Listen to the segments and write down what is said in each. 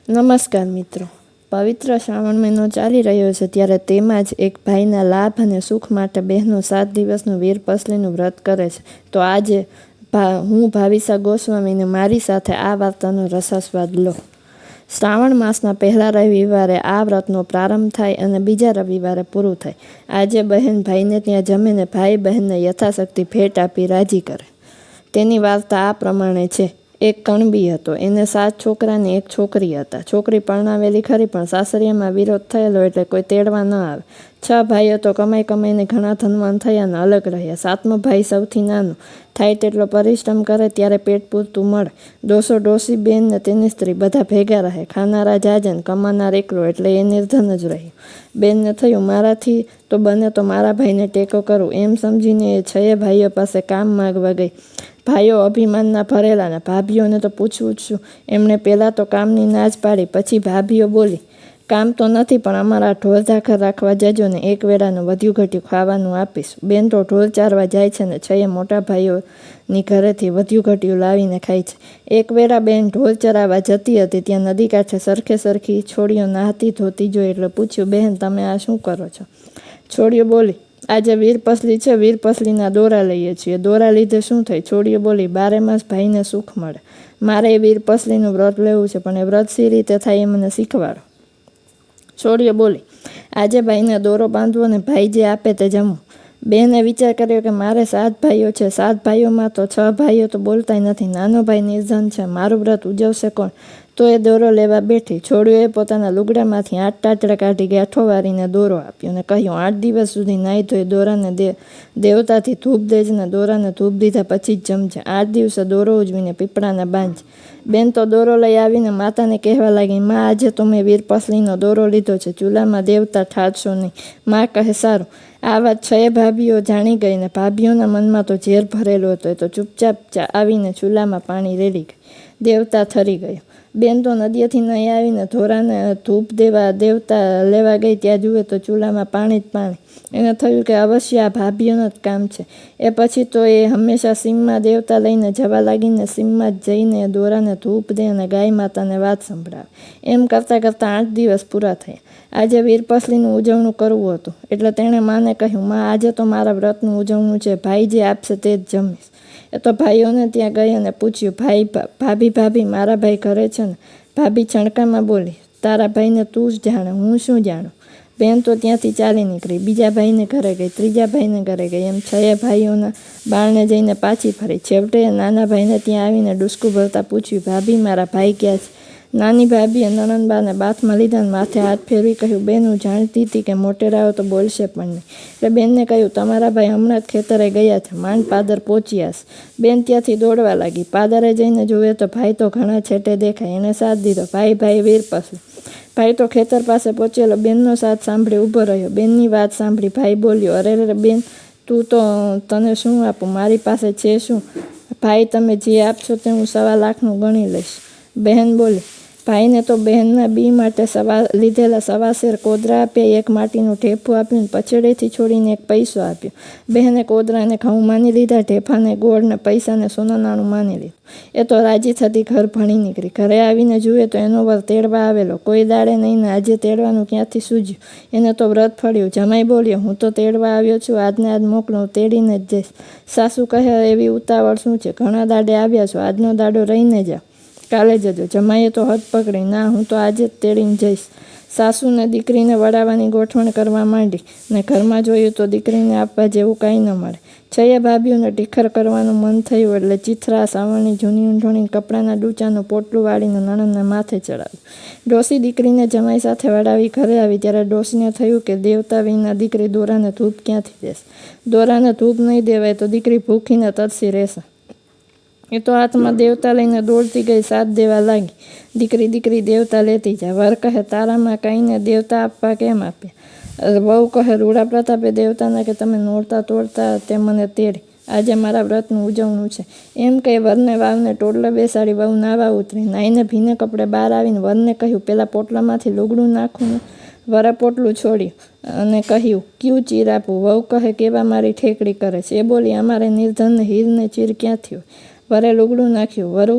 નમસ્કાર મિત્રો, પવિત્ર શ્રાવણ મહિનો ચાલી રહ્યો છે ત્યારે તેમાં જ એક ભાઈના લાભ અને સુખ માટે બહેનો 7 દિવસનું વીરપસલીનું વ્રત કરે છે. તો આજે હું ભાવિસા ગોસ્વામીને મારી સાથે આ વાર્તાનો રસાસ્વાદ લો. શ્રાવણ માસના પહેલા રવિવારે આ વ્રતનો પ્રારંભ થાય અને બીજા રવિવારે પૂરું થાય. આજે બહેન ભાઈને ત્યાં જમીને ભાઈ બહેનને યથાશક્તિ ભેટ આપી રાજી કરે. તેની વાર્તા આ પ્રમાણે છે. એક કણબી હતો. એને 7 છોકરા ને 1 છોકરી હતા. છોકરી પરણાવેલી ખરી પણ સાસરિયામાં વિરોધ થયેલો એટલે કોઈ તેડવા ન આવે. 6 ભાઈઓ તો કમાઈ કમાઈને ઘણા ધનવાન થયા ને અલગ રહ્યા. 7મો ભાઈ સૌથી નાનો. થાય તેટલો પરિશ્રમ કરે ત્યારે પેટ પૂરતું મળે. ડોસો ડોસી બેન ને તેની સ્ત્રી બધા ભેગા રહે. ખાનારા જાજે ને કમાનાર એકલો એટલે એ નિર્ધન જ રહ્યો. બેનને થયું મારાથી તો બને તો મારા ભાઈને ટેકો કરું એમ સમજીને એ 6 ભાઈઓ પાસે કામ માગવા ગઈ. ભાઈઓ અભિમાનના ભરેલા ને ભાભીઓને તો પૂછવું જ શું. એમણે પહેલાં તો કામની નાજ પાડી. પછી ભાભીઓ બોલી, કામ તો નથી પણ અમારા ઢોર ધાખર રાખવા જજો ને 1 વેળાનું વધ્યું ઘટ્યું ખાવાનું આપીશ. બેન તો ઢોર ચારવા જાય છે ને 6 મોટા ભાઈઓની ઘરેથી વધ્યું ઘટ્યું લાવીને ખાય છે. 1 વેળા બેન ઢોર ચરાવવા જતી હતી ત્યાં નદી કાંઠે સરખી છોડીઓ નાહતી ધોતી જોઈ એટલે પૂછ્યું, બહેન તમે આ શું કરો છો? છોડીઓ બોલી, આજે વીરપસલી છે, વીરપસલીના દોરા લઈએ છીએ. દોરા લીધે શું થાય? છોડીઓ બોલી, 12 માસ ભાઈને સુખ મળે. મારે એ વીરપસલીનું વ્રત લેવું છે પણ એ વ્રત સી રીતે થાય એ મને શીખવાડો. છોડીઓ બોલી, આજે ભાઈને દોરો બાંધવો ને ભાઈ જે આપે તે જમવું. બેને વિચાર કર્યો કે મારે 7 ભાઈઓ છે. 7 ભાઈઓમાં તો 6 ભાઈઓ તો બોલતાય નથી. નાનો ભાઈ નિર્ધન છે. મારું વ્રત ઉજવશે કોણ? તો એ દોરો લેવા બેઠી. છોડીઓએ પોતાના લુગડામાંથી 8 ટાચડા કાઢી ગાંઠો વારીને દોરો આપ્યો અને કહ્યું, 8 દિવસ સુધી નાહી ધોઈ દોરાને દેવતાથી ધૂપ દેજને. દોરાને ધૂપ દીધા પછી જ જમજે. 8 દિવસે દોરો ઉજવીને પીપળાને બાંધજે. બેન તો દોરો લઈ આવીને માતાને કહેવા લાગી, માં આજે તો મેં વીરપસલીનો દોરો લીધો છે, ચૂલામાં દેવતા ઠારશો નહીં. માં કહે સારું. આ વાત 6 ભાભીઓ જાણી ગઈ ને ભાભીઓના મનમાં તો ઝેર ભરેલો હતો. એ તો ચૂપચાપ આવીને ચૂલામાં પાણી રેડી ગઈ. દેવતા થરી ગયો. બેન તો નદીએથી નહીં આવીને ધોરાને ધૂપ દેવતા લેવા ગઈ. ત્યાં જુએ તો ચૂલામાં પાણી જ પાણી. એને થયું કે અવશ્ય આ ભાભીઓનું જ કામ છે. એ પછી તો એ હંમેશા સીમમાં દેવતા લઈને જવા લાગીને સીમમાં જ જઈને દોરાને ધૂપ દે અને ગાય માતાને વાત સંભળાવે. એમ કરતાં 8 દિવસ પૂરા થયા. આજે વીરપસલીનું ઉજવણું કરવું હતું એટલે તેણે માને કહ્યું, માં આજે તો મારા વ્રતનું ઉજવણું છે. ભાઈ જે આપશે તે જ જમીશ. એ તો ભાઈઓને ત્યાં ગઈ અને પૂછ્યું, ભાભી મારા ભાઈ ઘરે છે ને? ભાભી છણકામાં બોલી, તારા ભાઈને તું જ જાણે, હું શું જાણું? બેન તો ત્યાંથી ચાલી નીકળી. બીજા ભાઈને ઘરે ગઈ, ત્રીજા ભાઈને ઘરે ગઈ. એમ 6 ભાઈઓના બારણે જઈને પાછી ફરી. છેવટે નાના ભાઈને ત્યાં આવીને ડૂસકું ભરતા પૂછ્યું, ભાભી મારા ભાઈ ક્યાં છે? નાની ભાભીએ નણંદબાને બાથમાં લીધા અને માથે હાથ ફેરવી કહ્યું, બેન હું જાણતી હતી કે મોટેરાઓ તો બોલશે પણ નહીં. એટલે બેનને કહ્યું, તમારા ભાઈ હમણાં જ ખેતરે ગયા છે, માંડ પાદર પહોંચ્યા છે. બેન ત્યાંથી દોડવા લાગી. પાદરે જઈને જુએ તો ભાઈ તો ઘણા છેટે દેખાય. એને સાથ દીધો, ભાઈ વીરપસલી. ભાઈ તો ખેતર પાસે પહોંચેલો. બેનનો સાથ સાંભળી ઊભો રહ્યો. બેનની વાત સાંભળી ભાઈ બોલ્યો, અરે બેન તને શું આપું? મારી પાસે છે શું? ભાઈ તમે જે આપશો તે હું 1.25 લાખનું ગણી લઈશ. બહેન બોલી, ભાઈને તો બહેનના બી માટે લીધેલા 1.25 શેર કોદરા આપ્યા, 1 માટીનું ઢેફું આપ્યું ને પછેડેથી છોડીને 1 પૈસો આપ્યો. બહેને કોદરાને ઘઉં માની લીધા, ઢેફાને ગોળ ને પૈસાને સોના નાણું માની લીધું. એ તો રાજી થતી ઘર ભણી નીકળી. ઘરે આવીને જુએ તો એનો વર તેડવા આવેલો. કોઈ દાડે નહીં ને આજે તેડવાનું ક્યાંથી સૂઝ્યું? એને તો વ્રત ફળ્યું. જમાઈ બોલ્યો, હું તો તેડવા આવ્યો છું, આજને આજ મોકલું, તેડીને જ જઈશ. સાસુ કહે, એવી ઉતાવળ શું છે? ઘણા દાડે આવ્યા છો, આજનો દાડો રહીને જાઓ, કાલે જજો. જમાઈએ તો હદ પકડી, ના હું તો આજે જ તેડીને જઈશ. સાસુને દીકરીને વડાવવાની ગોઠવણ કરવા માંડી ને ઘરમાં જોયું તો દીકરીને આપવા જેવું કાંઈ ન મળે. 6 ભાભીઓને ટીખર કરવાનું મન થયું એટલે ચિથરા સાવરણી જૂની ઊંઢોણી કપડાના ડૂચાનું પોટલું વાળીને નણંદને માથે ચડાવ્યું. ડોસી દીકરીને જમાઈ સાથે વડાવી ઘરે આવી ત્યારે ડોસીને થયું કે દેવતા વિના દીકરી દોરાને ધૂપ ક્યાંથી દેશે? દોરાને ધૂપ નહીં દેવાય તો દીકરી ભૂખીને તરસી રહેશે. એ તો હાથમાં દેવતા લઈને દોડતી ગઈ, સાથ દેવા લાગી. દીકરી દેવતા લેતી જા. વર કહે, તારામાં કહીને દેવતા આપવા કેમ આપ્યા? વહુ કહે, રૂડા પ્રતાપે દેવતાના કે તમે નોરતા તોડતા તે મને તેડી. આજે મારા વ્રતનું ઉજવણું છે. એમ કહી વરને વાવને ટોટલે બેસાડી વહુ નાવા ઉતરી. નાઈને ભીને કપડે બહાર આવીને વરને કહ્યું, પેલા પોટલામાંથી લુગડું નાખું ને? વરે પોટલું છોડ્યું અને કહ્યું, ક્યું ચીર આપું? વહુ કહે, કેવા મારી ઠેકડી કરે છે? એ બોલી, અમારે નિર્ધનને હીરને ચીર ક્યાંથી હોય? વરે લુગડું નાખ્યું. વરુ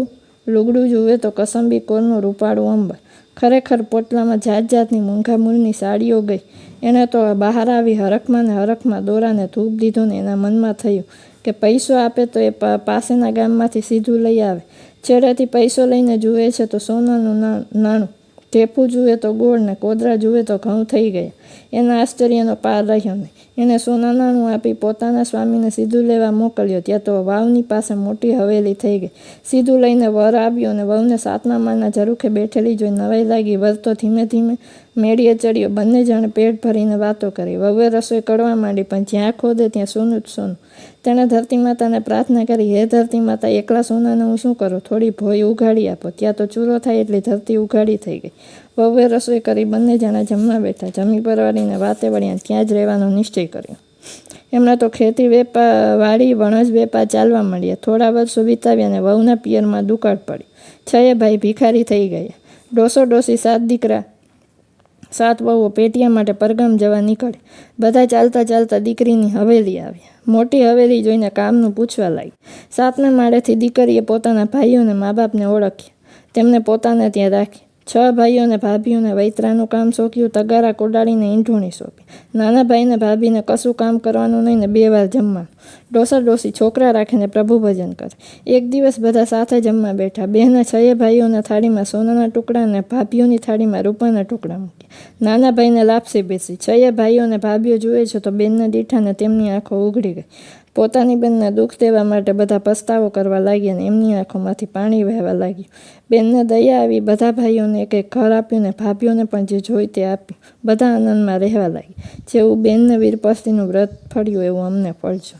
લુગડું જુએ તો કસંબી કોરનું રૂપાળું અંબર. ખરેખર પોટલામાં જાત જાતની મૂંઘામૂળની સાડીઓ ગઈ. એણે તો બહાર આવી હરખમાં ને હરખમાં દોરાને ધૂપ દીધો ને એના મનમાં થયું કે પૈસો આપે તો એ પાસેના ગામમાંથી સીધું લઈ આવે. છેડેથી પૈસો લઈને જુએ છે તો સોનાનું નાણું, ઢેફું જુએ તો ગોળ ને કોદરા જુએ તો ઘઉં થઈ ગયા. એના આશ્ચર્યનો પાર રહ્યો નહીં. એને સોના નાણું આપી પોતાના સ્વામીને સીધું લેવા મોકલ્યો. ત્યાં તો વાવની પાસે મોટી હવેલી થઈ ગઈ. સીધું લઈને વર આવ્યો અને વહુને 7મા માળના ઝરૂખે બેઠેલી જોઈ નવાઈ લાગી. વર તો ધીમે ધીમે મેળીએ ચડ્યો. બંને જણે પેટ ભરીને વાતો કરી. વહુએ રસોઈ કરવા માંડી, પણ જ્યાં ખોદે ત્યાં સોનું જ સોનું. તેણે ધરતી માતાને પ્રાર્થના કરી, હે ધરતી માતા, એકલા સોનાને હું શું કરું? થોડી ભોય ઉઘાડી આપો. ત્યાં તો ચૂરો થાય એટલી ધરતી ઉઘાડી થઈ ગઈ. વહુએ રસોઈ કરી. બંને જણા જમવા બેઠા. જમી પરવારીને વાતે વળ્યા. ત્યાં જ રહેવાનો નિશ્ચય કર્યો. એમણે તો ખેતી વાડી વણજ વેપાર ચાલવા માંડ્યા. થોડા વર્ષો વિતાવ્યા અને વહુના પિયરમાં દુકાળ પડી. 6 ભાઈ ભિખારી થઈ ગયા. ડોસો ડોસી 7 દીકરા 7 વહુઓ પેટિયા માટે પરગામ જવા નીકળે. બધા ચાલતા ચાલતા દીકરીની હવેલી આવ્યા. મોટી હવેલી જોઈને કામનું પૂછવા લાગી. 7મા માળેથી દીકરીએ પોતાના ભાઈઓ અને મા બાપને ઓળખ્યા. તેમને પોતાને ત્યાં રાખી. 6 ભાઈઓ અને ભાભીઓને વૈતરાનું કામ સોંપ્યું. તગારા કોડાળીને ઈંઢોણી સોંપી. નાના ભાઈને ભાભીને કશું કામ કરવાનું નહીં ને 2 વાર જમવાનું. ડોસા ડોસી છોકરા રાખીને પ્રભુ ભજન કરે. એક દિવસ બધા સાથે જમવા બેઠા. બેને 6 ભાઈઓના થાળીમાં સોનાના ટુકડા અને ભાભીઓની થાળીમાં રૂપાના ટુકડા મૂક્યા. નાના ભાઈને લાપસી બેસી. 6 ભાઈઓ અને ભાભીઓ જુએ છે તો બેનને દીઠાને તેમની આંખો ઉઘડી ગઈ. પોતાની બેનને દુઃખ દેવા માટે બધા પસ્તાવો કરવા લાગ્યા અને એમની આંખોમાંથી પાણી વહેવા લાગ્યું. બેનને દયા આવી. બધા ભાઈઓને એક એક ઘર આપ્યું ને ભાભીઓને પણ જે જોઈ તે આપ્યું. બધા આનંદમાં રહેવા લાગ્યા. જેવું બેનને વીરપસ્તીનું વ્રત ફળ્યું એવું અમને ફળજો.